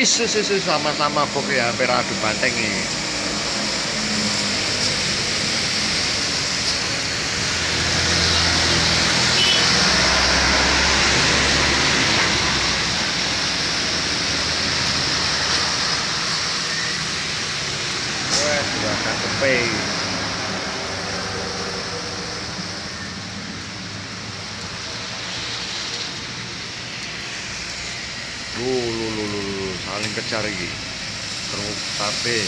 Sama-sama kok ya, hampir adu banteng ini. Wah, sudah KTP. Saling kejar iki. Truk tape.